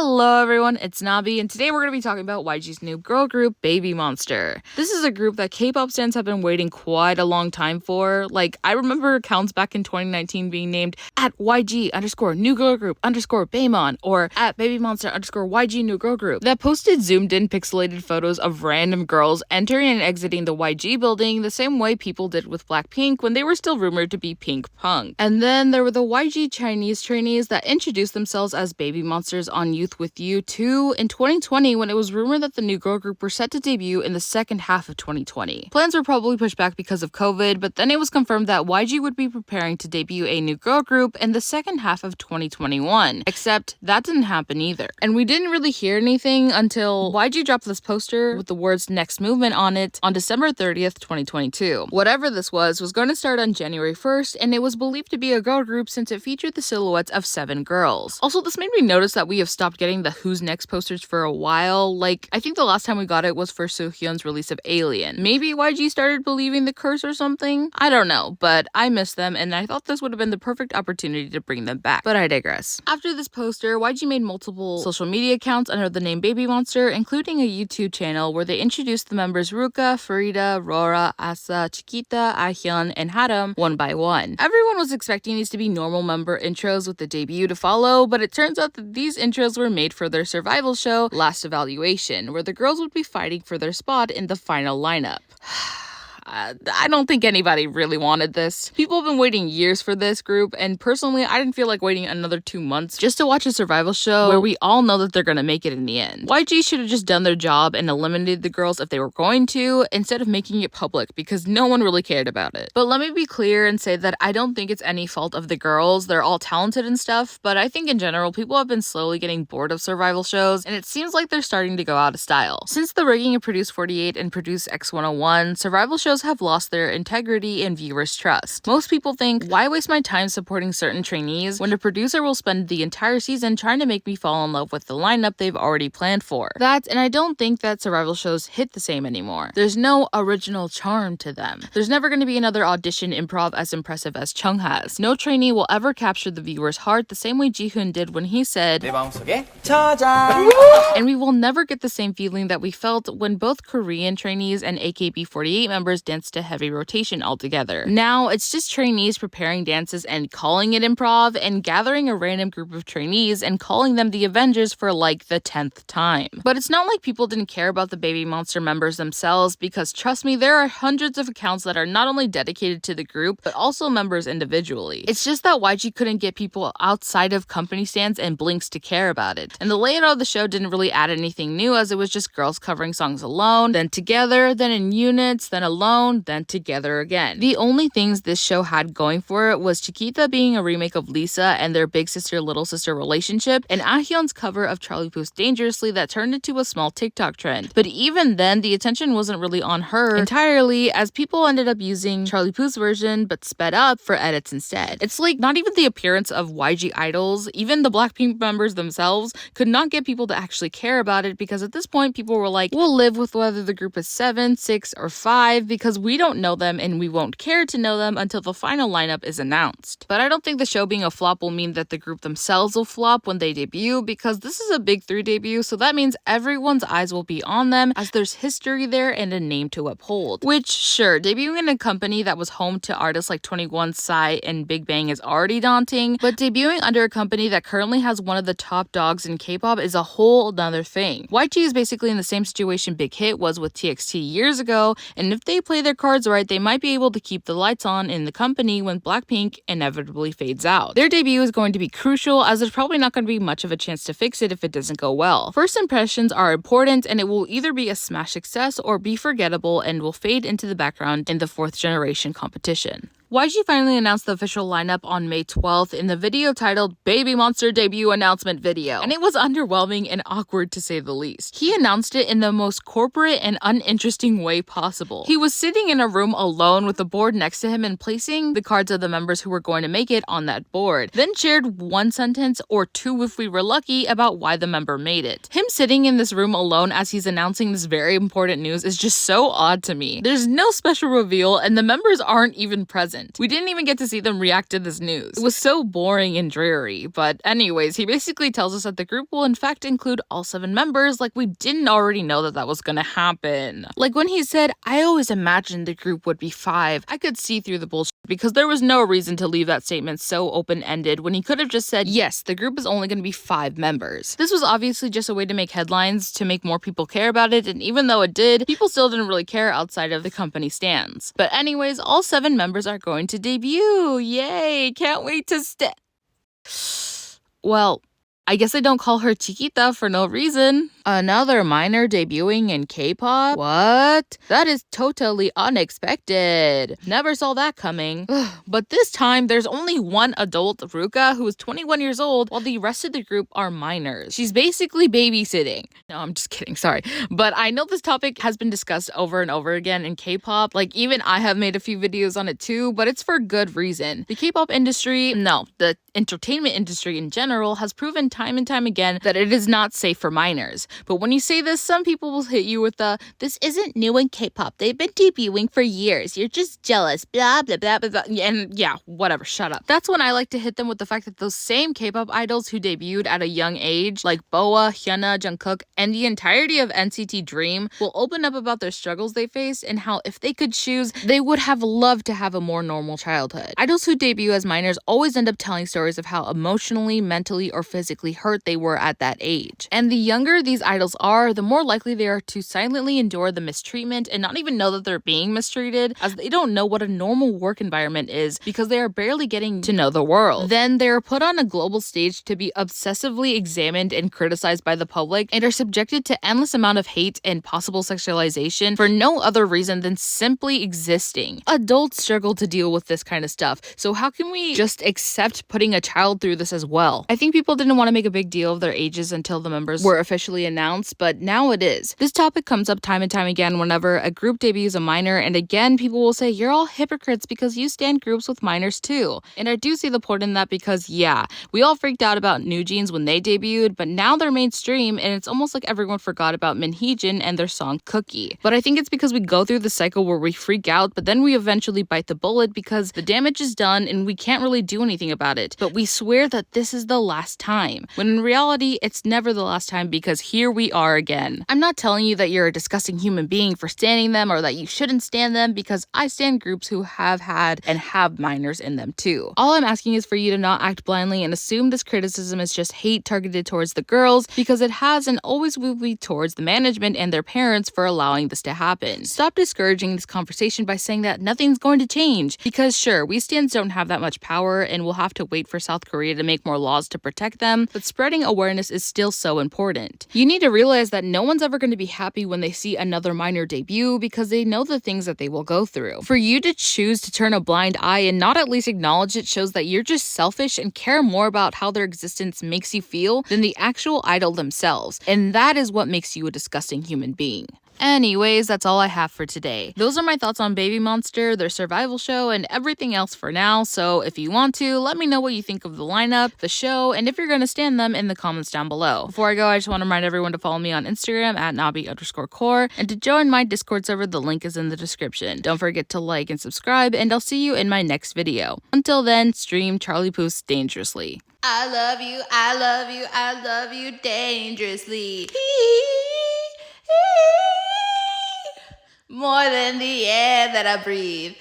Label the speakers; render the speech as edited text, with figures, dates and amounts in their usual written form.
Speaker 1: Hello everyone, it's Nabi, and today we're going to be talking about YG's new girl group, Baby Monster. This is a group that K-pop stans have been waiting quite a long time for. Like, I remember accounts back in 2019 being named at YG _ new girl group _ Baemon or at Baby Monster _ YG new girl group that posted zoomed in pixelated photos of random girls entering and exiting the YG building the same way people did with BLACKPINK when they were still rumored to be pink punk. And then there were the YG Chinese trainees that introduced themselves as Baby Monsters on Youth With You 2 in 2020 when it was rumored that the new girl group were set to debut in the second half of 2020. Plans were probably pushed back because of COVID, but then it was confirmed that YG would be preparing to debut a new girl group in the second half of 2021. Except that didn't happen either. And we didn't really hear anything until YG dropped this poster with the words Next Movement on it on December 30th, 2022. Whatever this was going to start on January 1st, and it was believed to be a girl group since it featured the silhouettes of 7 girls. Also, this made me notice that we have stopped getting the Who's Next posters for a while. Like, I think the last time we got it was for Soohyun's release of Alien. Maybe YG started believing the curse or something? I don't know, but I miss them and I thought this would have been the perfect opportunity to bring them back. But I digress. After this poster, YG made multiple social media accounts under the name Baby Monster, including a YouTube channel where they introduced the members Ruka, Pharita, Rora, Asa, Chiquita, Ahyeon, and Haram one by one. Everyone was expecting these to be normal member intros with the debut to follow, but it turns out that these intros were made for their survival show, Last Evaluation, where the girls would be fighting for their spot in the final lineup. I don't think anybody really wanted this. People have been waiting years for this group, and personally, I didn't feel like waiting another 2 months just to watch a survival show where we all know that they're gonna make it in the end. YG should have just done their job and eliminated the girls if they were going to, instead of making it public because no one really cared about it. But let me be clear and say that I don't think it's any fault of the girls. They're all talented and stuff, but I think in general, people have been slowly getting bored of survival shows, and it seems like they're starting to go out of style. Since the rigging of Produce 48 and Produce X101, survival shows have lost their integrity and viewers' trust. Most people think, why waste my time supporting certain trainees when a producer will spend the entire season trying to make me fall in love with the lineup they've already planned for? And I don't think that survival shows hit the same anymore. There's no original charm to them. There's never going to be another audition improv as impressive as Chung has. No trainee will ever capture the viewer's heart the same way Jihoon did when he said, 내 마음속에 저장. And we will never get the same feeling that we felt when both Korean trainees and AKB48 members danced to Heavy Rotation altogether. Now, it's just trainees preparing dances and calling it improv, and gathering a random group of trainees and calling them the Avengers for like the 10th time. But it's not like people didn't care about the Baby Monster members themselves, because trust me, there are hundreds of accounts that are not only dedicated to the group, but also members individually. It's just that YG couldn't get people outside of company stands and blinks to care about it. And the layout of the show didn't really add anything new, as it was just girls covering songs alone, then together, then in units, then alone, then together again. The only things this show had going for it was Chiquita being a remake of Lisa and their big sister little sister relationship, and Ahyeon's cover of Charlie Puth's Dangerously that turned into a small TikTok trend. But even then, the attention wasn't really on her entirely, as people ended up using Charlie Puth's version but sped up for edits instead. It's like not even the appearance of YG idols, even the BLACKPINK members themselves, could not get people to actually care about it, because at this point people were like, we'll live with whether the group is 7, 6, or 5 because we don't know them and we won't care to know them until the final lineup is announced. But I don't think the show being a flop will mean that the group themselves will flop when they debut, because this is a big 3 debut, so that means everyone's eyes will be on them, as there's history there and a name to uphold. Which, sure, debuting in a company that was home to artists like 21, Psy, and Big Bang is already daunting, but debuting under a company that currently has one of the top dogs in K-pop is a whole nother thing. YG is basically in the same situation Big Hit was with TXT years ago, and if they play their cards right, they might be able to keep the lights on in the company when BLACKPINK inevitably fades out. Their debut is going to be crucial, as there's probably not going to be much of a chance to fix it if it doesn't go well. First impressions are important, and it will either be a smash success or be forgettable and will fade into the background in the 4th generation competition. YG finally announced the official lineup on May 12th in the video titled Baby Monster Debut Announcement Video, and it was underwhelming and awkward to say the least. He announced it in the most corporate and uninteresting way possible. He was sitting in a room alone with a board next to him and placing the cards of the members who were going to make it on that board, then shared 1 sentence or 2 if we were lucky about why the member made it. Him sitting in this room alone as he's announcing this very important news is just so odd to me. There's no special reveal and the members aren't even present. happened. We didn't even get to see them react to this news. It was so boring and dreary. But anyways, he basically tells us that the group will in fact include all 7 members, like we didn't already know that that was gonna happen. Like when he said, I always imagined the group would be 5, I could see through the bullshit because there was no reason to leave that statement so open-ended when he could have just said, yes, the group is only gonna be 5 members. This was obviously just a way to make headlines, to make more people care about it, and even though it did, people still didn't really care outside of the company stands. But anyways, all 7 members are going to debut. Yay! Can't wait to Well, I guess I don't call her Chiquita for no reason. Another minor debuting in K-pop? What? That is totally unexpected. Never saw that coming. But this time, there's only one adult, Ruka, who is 21 years old, while the rest of the group are minors. She's basically babysitting. No, I'm just kidding, sorry. But I know this topic has been discussed over and over again in K-pop. Like, even I have made a few videos on it too, but it's for good reason. The K-pop industry, no, the entertainment industry in general has proven time and time again that it is not safe for minors. But when you say this, some people will hit you with the, this isn't new in K-pop. They've been debuting for years. You're just jealous, blah, blah, blah, blah, blah. And yeah, whatever, shut up. That's when I like to hit them with the fact that those same K-pop idols who debuted at a young age, like Boa, Hyuna, Jungkook, and the entirety of NCT Dream, will open up about their struggles they faced and how if they could choose, they would have loved to have a more normal childhood. Idols who debut as minors always end up telling stories of how emotionally, mentally, or physically hurt they were at that age. And the younger these idols are, the more likely they are to silently endure the mistreatment and not even know that they're being mistreated, as they don't know what a normal work environment is because they are barely getting to know the world. Then they are put on a global stage to be obsessively examined and criticized by the public and are subjected to endless amount of hate and possible sexualization for no other reason than simply existing. Adults struggle to deal with this kind of stuff, so how can we just accept putting a child through this as well? I think people didn't want to make a big deal of their ages until the members were officially announced, but now it is. This topic comes up time and time again whenever a group debuts a minor, and again, people will say, you're all hypocrites because you stand groups with minors too. And I do see the point in that because, yeah, we all freaked out about New Jeans when they debuted, but now they're mainstream, and it's almost like everyone forgot about Minheejin and their song Cookie. But I think it's because we go through the cycle where we freak out, but then we eventually bite the bullet because the damage is done and we can't really do anything about it. But we swear that this is the last time, when in reality, it's never the last time because here we are again. I'm not telling you that you're a disgusting human being for standing them or that you shouldn't stand them because I stand groups who have had and have minors in them too. All I'm asking is for you to not act blindly and assume this criticism is just hate targeted towards the girls because it has and always will be towards the management and their parents for allowing this to happen. Stop discouraging this conversation by saying that nothing's going to change because sure, we stands don't have that much power and we'll have to wait for South Korea to make more laws to protect them, but spreading awareness is still so important. You need to realize that no one's ever going to be happy when they see another minor debut because they know the things that they will go through. For you to choose to turn a blind eye and not at least acknowledge it shows that you're just selfish and care more about how their existence makes you feel than the actual idol themselves, and that is what makes you a disgusting human being. Anyways, that's all I have for today. Those are my thoughts on Baby Monster, their survival show, and everything else for now, so if you want to, let me know what you think of the lineup, the show, and if you're gonna stand them in the comments down below. Before I go, I just want to remind everyone to follow me on Instagram at nabi_core, and to join my Discord server, the link is in the description. Don't forget to like and subscribe, and I'll see you in my next video. Until then, stream Charlie Puth dangerously. I love you, I love you, I love you dangerously. More than the air that I breathe.